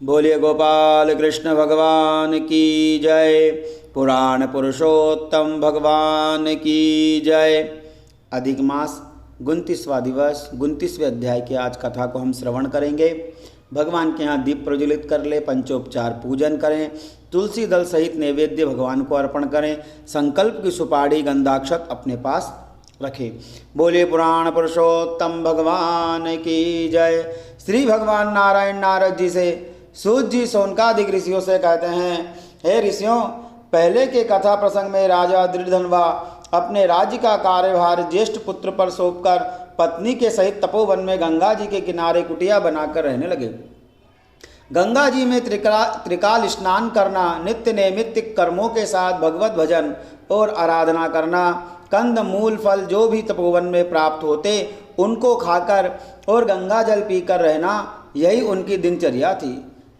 बोलिए गोपाल कृष्ण भगवान की जय। पुराण पुरुषोत्तम भगवान की जय। अधिक मास 29वां दिवस 29वें अध्याय की आज कथा को हम श्रवण करेंगे। भगवान के यहाँ दीप प्रज्वलित कर ले, पंचोपचार पूजन करें, तुलसी दल सहित नैवेद्य भगवान को अर्पण करें, संकल्प की सुपारी गंधाक्षत अपने पास रखें। बोलिए पुराण पुरुषोत्तम भगवान की जय। श्री भगवान नारायण नारद जी से सूत जी सोनकादिक ऋषियों से कहते हैं, हे ऋषियों, पहले के कथा प्रसंग में राजा दृढ़धनवा अपने राज्य का कार्यभार ज्येष्ठ पुत्र पर सौंपकर पत्नी के सहित तपोवन में गंगा जी के किनारे कुटिया बनाकर रहने लगे। गंगा जी में त्रिकाल स्नान करना, नित्य नैमित्तिक कर्मों के साथ भगवत भजन और आराधना करना, कंद मूल फल जो भी तपोवन में प्राप्त होते उनको खाकर और गंगा जल पीकर रहना, यही उनकी दिनचर्या थी।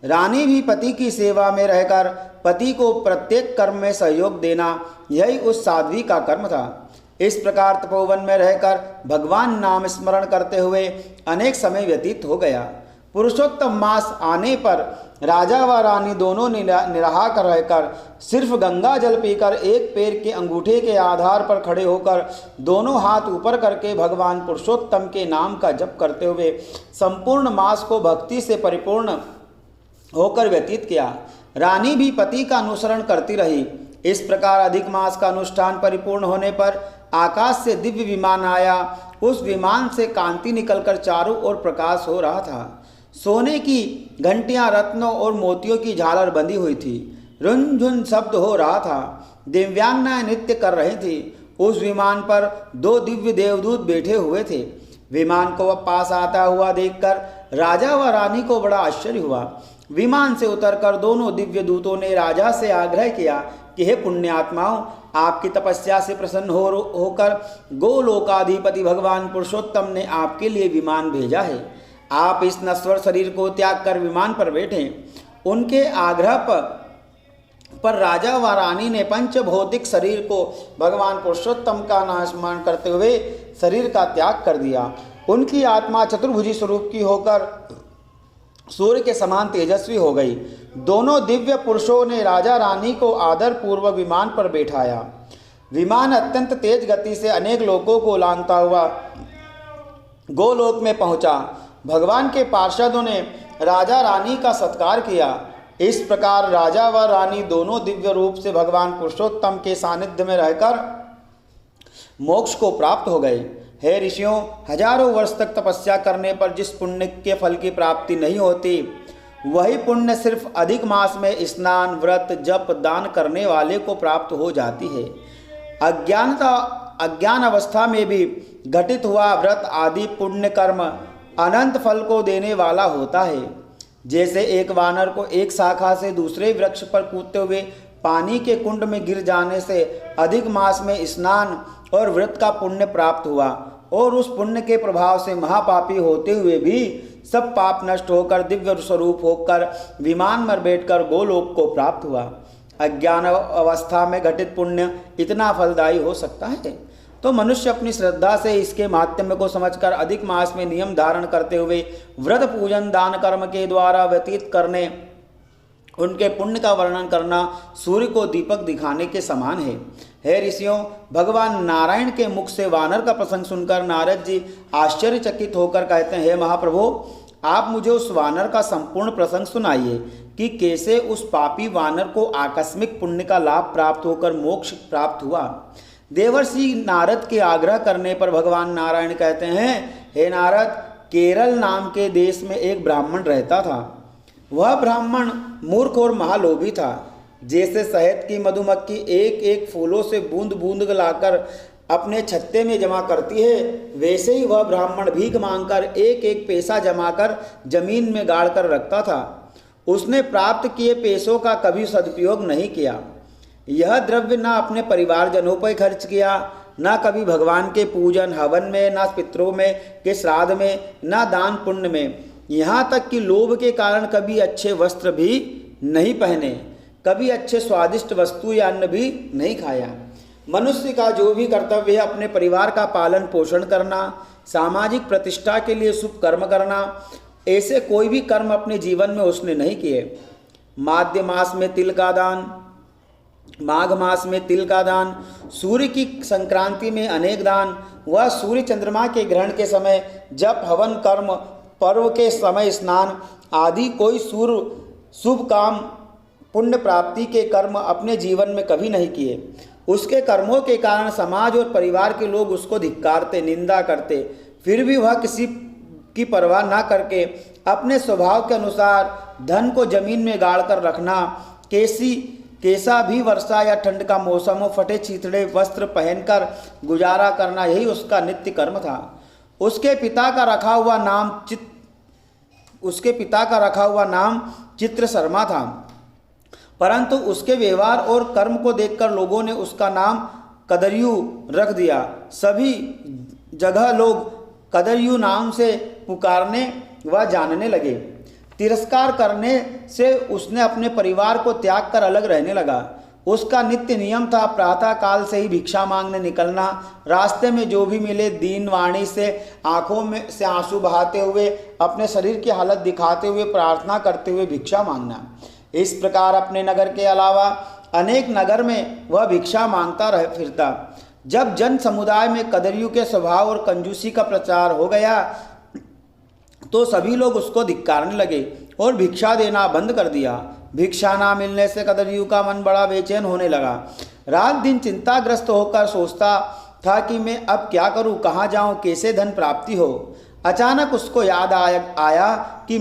रानी भी पति की सेवा में रहकर पति को प्रत्येक कर्म में सहयोग देना, यही उस साध्वी का कर्म था। इस प्रकार तपोवन में रहकर भगवान नाम स्मरण करते हुए अनेक समय व्यतीत हो गया। पुरुषोत्तम मास आने पर राजा व रानी दोनों निराहार रहकर सिर्फ गंगा जल पीकर एक पैर के अंगूठे के आधार पर खड़े होकर दोनों हाथ ऊपर करके भगवान पुरुषोत्तम के नाम का जप करते हुए संपूर्ण मास को भक्ति से परिपूर्ण होकर व्यतीत किया। रानी भी पति का अनुसरण करती रही। इस प्रकार अधिक मास का अनुष्ठान परिपूर्ण होने पर आकाश से दिव्य विमान आया। उस विमान से कांति निकलकर चारों ओर प्रकाश हो रहा था। सोने की घंटियां, रत्नों और मोतियों की झालर बंधी हुई थी। रुनझुन शब्द हो रहा था। दिव्यांगनाएं नृत्य कर रही थी। उस विमान पर 2 दिव्य देवदूत बैठे हुए थे। विमान को पास आता हुआ देखकर राजा व रानी को बड़ा आश्चर्य हुआ। विमान से उतरकर दोनों दिव्य दूतों ने राजा से आग्रह किया कि हे पुण्यात्माओं, आपकी तपस्या से प्रसन्न होकर गोलोकाधिपति भगवान पुरुषोत्तम ने आपके लिए विमान भेजा है। आप इस नश्वर शरीर को त्याग कर विमान पर बैठें। उनके आग्रह पर राजा व रानी ने पंचभौतिक शरीर को भगवान पुरुषोत्तम का नाम स्मरण करते हुए शरीर का त्याग कर दिया। उनकी आत्मा चतुर्भुजी स्वरूप की होकर सूर्य के समान तेजस्वी हो गई। दोनों दिव्य पुरुषों ने राजा रानी को आदर पूर्वक विमान पर बैठाया। विमान अत्यंत तेज गति से अनेक लोगों को लांघता हुआ गोलोक में पहुंचा। भगवान के पार्षदों ने राजा रानी का सत्कार किया। इस प्रकार राजा व रानी दोनों दिव्य रूप से भगवान पुरुषोत्तम के सानिध्य में रहकर मोक्ष को प्राप्त हो गए। हे ऋषियों, हजारों वर्ष तक तपस्या करने पर जिस पुण्य के फल की प्राप्ति नहीं होती, वही पुण्य सिर्फ अधिक मास में स्नान, व्रत, जप, दान करने वाले को प्राप्त हो जाती है। अज्ञान अवस्था में भी घटित हुआ व्रत आदि पुण्य कर्म अनंत फल को देने वाला होता है। जैसे एक वानर को एक शाखा से दूसरे वृक्ष पर कूदते हुए पानी के कुंड में गिर जाने से अधिक मास में स्नान और व्रत का पुण्य प्राप्त हुआ और उस पुण्य के प्रभाव से महापापी होते हुए भी सब पाप नष्ट होकर दिव्य स्वरूप होकर विमान में बैठकर गोलोक को प्राप्त हुआ। अज्ञान अवस्था में घटित पुण्य इतना फलदायी हो सकता है? तो मनुष्य अपनी श्रद्धा से इसके महात्म्य को समझकर अधिक मास में नियम धारण करते हुए व्रत, पूजन, दान कर्म के द्वारा व्यतीत करने उनके पुण्य का वर्णन करना सूर्य को दीपक दिखाने के समान है। हे ऋषियों, भगवान नारायण के मुख से वानर का प्रसंग सुनकर नारद जी आश्चर्यचकित होकर कहते हैं, हे महाप्रभु, आप मुझे उस वानर का संपूर्ण प्रसंग सुनाइए कि कैसे उस पापी वानर को आकस्मिक पुण्य का लाभ प्राप्त होकर मोक्ष प्राप्त हुआ। देवर्षि नारद के आग्रह करने पर भगवान नारायण कहते हैं, हे नारद, केरल नाम के देश में एक ब्राह्मण रहता था। वह ब्राह्मण मूर्ख और महालोभी था। जैसे शहद की मधुमक्खी एक एक फूलों से बूंद बूंद लाकर अपने छत्ते में जमा करती है, वैसे ही वह ब्राह्मण भीख मांगकर एक एक पैसा जमा कर जमीन में गाड़ कर रखता था। उसने प्राप्त किए पैसों का कभी सदुपयोग नहीं किया। यह द्रव्य न अपने परिवारजनों पर खर्च किया, न कभी भगवान के पूजन हवन में, न पितरों में के श्राद्ध में, न दान पुण्य में। यहाँ तक कि लोभ के कारण कभी अच्छे वस्त्र भी नहीं पहने, कभी अच्छे स्वादिष्ट वस्तु या अन्न भी नहीं खाया। मनुष्य का जो भी कर्तव्य है अपने परिवार का पालन पोषण करना, सामाजिक प्रतिष्ठा के लिए शुभ कर्म करना, ऐसे कोई भी कर्म अपने जीवन में उसने नहीं किए। माघ मास में तिल का दान, माघ मास में तिल का दान, सूर्य की संक्रांति में अनेक दान, वह सूर्य चंद्रमा के ग्रहण के समय जप, हवन कर्म, पर्व के समय स्नान आदि कोई शुभ काम, पुण्य प्राप्ति के कर्म अपने जीवन में कभी नहीं किए। उसके कर्मों के कारण समाज और परिवार के लोग उसको धिक्कारते, निंदा करते, फिर भी वह किसी की परवाह ना करके अपने स्वभाव के अनुसार धन को जमीन में गाड़ कर रखना, कैसा भी वर्षा या ठंड का मौसम हो, फटे चिथड़े वस्त्र पहनकर गुजारा करना, यही उसका नित्य कर्म था। उसके पिता का रखा हुआ नाम चित्र शर्मा था, परंतु उसके व्यवहार और कर्म को देखकर लोगों ने उसका नाम कदरयू रख दिया। सभी जगह लोग कदरयू नाम से पुकारने व जानने लगे। तिरस्कार करने से उसने अपने परिवार को त्याग कर अलग रहने लगा। उसका नित्य नियम था प्रातः काल से ही भिक्षा मांगने निकलना, रास्ते में जो भी मिले दीन वाणी से आंखों में से आंसू बहाते हुए, अपने शरीर की हालत दिखाते हुए प्रार्थना करते हुए भिक्षा मांगना। इस प्रकार अपने नगर के अलावा अनेक नगर में वह भिक्षा मांगता रह फिरता। जब जन समुदाय में कदरयू के स्वभाव और कंजूसी का प्रचार हो गया तो सभी लोग उसको धिक्कारने लगे और भिक्षा देना बंद कर दिया। भिक्षा ना मिलने से कदरयू का मन बड़ा बेचैन होने लगा। रात दिन चिंताग्रस्त होकर सोचता था कि मैं अब क्या करूं, कहाँ जाऊं, कैसे धन प्राप्ति हो। अचानक उसको याद आया कि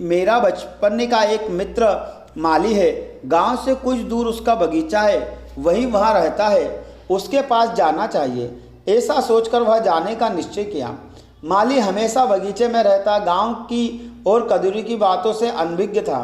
मेरा बचपन का एक मित्र माली है, गांव से कुछ दूर उसका बगीचा है, वही वहाँ रहता है, उसके पास जाना चाहिए। ऐसा सोचकर वह जाने का निश्चय किया। माली हमेशा बगीचे में रहता, गांव की और कदरयू की बातों से अनभिज्ञ था।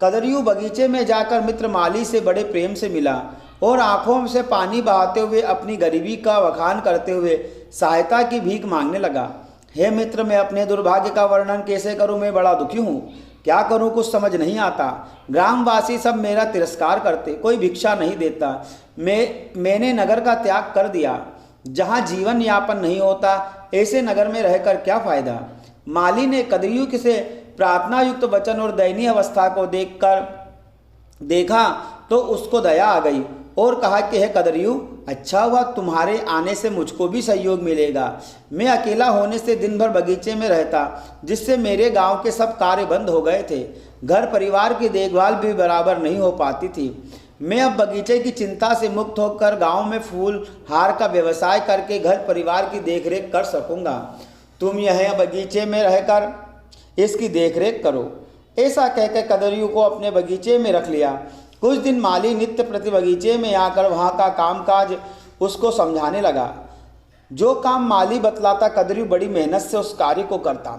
कदरयू बगीचे में जाकर मित्र माली से बड़े प्रेम से मिला और आंखों से पानी बहाते हुए अपनी गरीबी का बखान करते हुए सहायता की भीख मांगने लगा। हे मित्र, मैं अपने दुर्भाग्य का वर्णन कैसे करूं, मैं बड़ा दुखी हूँ, क्या करूं कुछ समझ नहीं आता। ग्रामवासी सब मेरा तिरस्कार करते, कोई भिक्षा नहीं देता। मैंने नगर का त्याग कर दिया, जहाँ जीवन यापन नहीं होता, ऐसे नगर में रहकर क्या फायदा। माली ने कदरयू से प्रार्थना युक्त वचन और दयनीय अवस्था को देखा तो उसको दया आ गई और कहा कि हे कदरयू, अच्छा हुआ तुम्हारे आने से मुझको भी सहयोग मिलेगा। मैं अकेला होने से दिन भर बगीचे में रहता, जिससे मेरे गांव के सब कार्य बंद हो गए थे। घर परिवार की देखभाल भी बराबर नहीं हो पाती थी। मैं अब बगीचे की चिंता से मुक्त होकर गांव में फूल हार का व्यवसाय करके घर परिवार की देखरेख कर सकूंगा। तुम यह बगीचे में रहकर इसकी देखरेख करो। ऐसा कहकर कदरयू को अपने बगीचे में रख लिया। कुछ दिन माली नित्य प्रति बगीचे में आकर वहाँ का कामकाज उसको समझाने लगा। जो काम माली बतलाता कदरयू बड़ी मेहनत से उस कार्य को करता,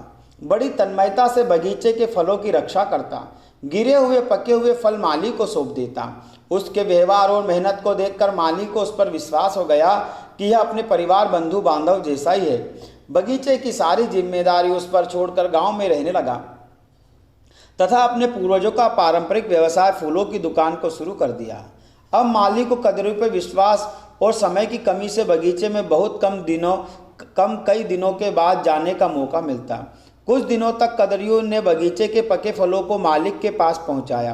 बड़ी तन्मयता से बगीचे के फलों की रक्षा करता, गिरे हुए पके हुए फल माली को सौंप देता। उसके व्यवहार और मेहनत को देखकर माली को उस पर विश्वास हो गया कि यह अपने परिवार बंधु बांधव जैसा ही है। बगीचे की सारी जिम्मेदारी उस पर छोड़कर गांव में रहने लगा तथा अपने पूर्वजों का पारंपरिक व्यवसाय फूलों की दुकान को शुरू कर दिया। अब माली को कदरयू पर विश्वास और समय की कमी से बगीचे में बहुत कई दिनों के बाद जाने का मौका मिलता। कुछ दिनों तक कदरयू ने बगीचे के पके फलों को मालिक के पास पहुंचाया,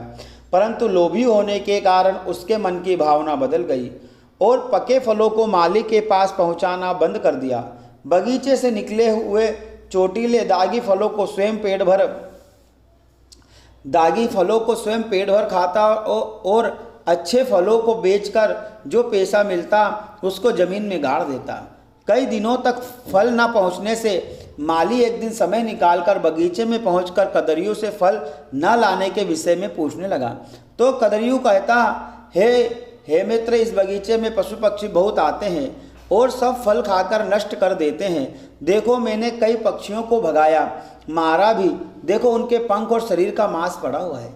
परंतु लोभी होने के कारण उसके मन की भावना बदल गई और पके फलों को मालिक के पास पहुंचाना बंद कर दिया। बगीचे से निकले हुए चोटीले दागी फलों को स्वयं पेट भर खाता और अच्छे फलों को बेचकर जो पैसा मिलता उसको जमीन में गाड़ देता। कई दिनों तक फल न पहुंचने से माली एक दिन समय निकालकर बगीचे में पहुंचकर कदरयू से फल न लाने के विषय में पूछने लगा। तो कदरयू कहता, हे मित्र, इस बगीचे में पशु पक्षी बहुत आते हैं और सब फल खाकर नष्ट कर देते हैं। देखो, मैंने कई पक्षियों को भगाया, मारा भी। देखो, उनके पंख और शरीर का मांस पड़ा हुआ है।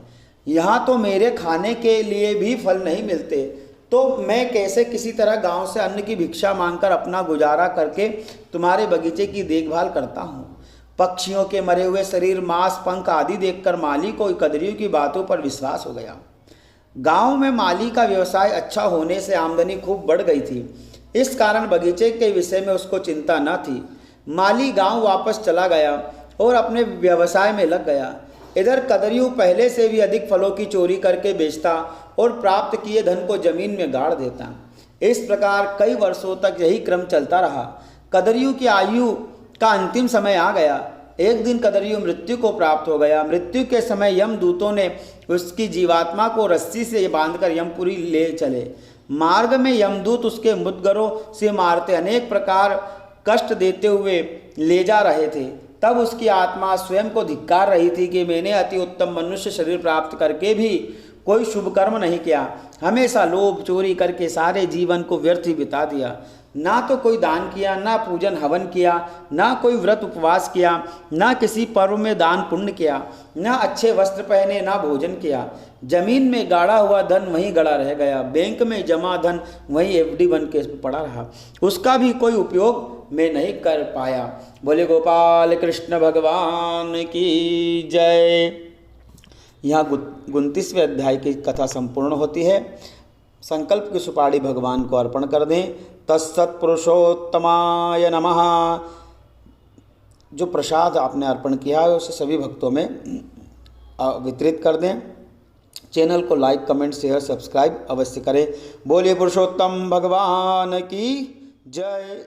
यहाँ तो मेरे खाने के लिए भी फल नहीं मिलते, तो मैं कैसे किसी तरह गांव से अन्न की भिक्षा मांगकर अपना गुजारा करके तुम्हारे बगीचे की देखभाल करता हूँ। पक्षियों के मरे हुए शरीर, मांस, पंख आदि देखकर माली को कदरयू की बातों पर विश्वास हो गया। गांव में माली का व्यवसाय अच्छा होने से आमदनी खूब बढ़ गई थी। इस कारण बगीचे के विषय में उसको चिंता न थी। माली गांव वापस चला गया और अपने व्यवसाय में लग गया। इधर कदरियु पहले से भी अधिक फलों की चोरी करके बेचता और प्राप्त किए धन को जमीन में गाड़ देता। इस प्रकार कई वर्षों तक यही क्रम चलता रहा। कदरियु की आयु का अंतिम समय आ गया। एक दिन कदरियु मृत्यु को प्राप्त हो गया। मृत्यु के समय यमदूतों ने उसकी जीवात्मा को रस्सी से बांधकर यमपुरी ले चले। मार्ग में यमदूत उसके मुद्गरों से मारते अनेक प्रकार कष्ट देते हुए ले जा रहे थे। तब उसकी आत्मा स्वयं को धिक्कार रही थी कि मैंने अति उत्तम मनुष्य शरीर प्राप्त करके भी कोई शुभ कर्म नहीं किया, हमेशा लोभ चोरी करके सारे जीवन को व्यर्थ ही बिता दिया। ना तो कोई दान किया, ना पूजन हवन किया, ना कोई व्रत उपवास किया, ना किसी पर्व में दान पुण्य किया, ना अच्छे वस्त्र पहने, ना भोजन किया। जमीन में गाड़ा हुआ धन वहीं गड़ा रह गया। बैंक में जमा धन वहीं एफडी बन के पड़ा रहा। उसका भी कोई उपयोग मैं नहीं कर पाया। बोले गोपाल कृष्ण भगवान की जय। यहाँ 29वें अध्याय की कथा संपूर्ण होती है। संकल्प की सुपारी भगवान को अर्पण कर दें। तत्सत्पुरुषोत्तमाय नमः। जो प्रसाद आपने अर्पण किया है उसे सभी भक्तों में वितरित कर दें। चैनल को लाइक कमेंट शेयर सब्सक्राइब अवश्य करें। बोलिए पुरुषोत्तम भगवान की जय।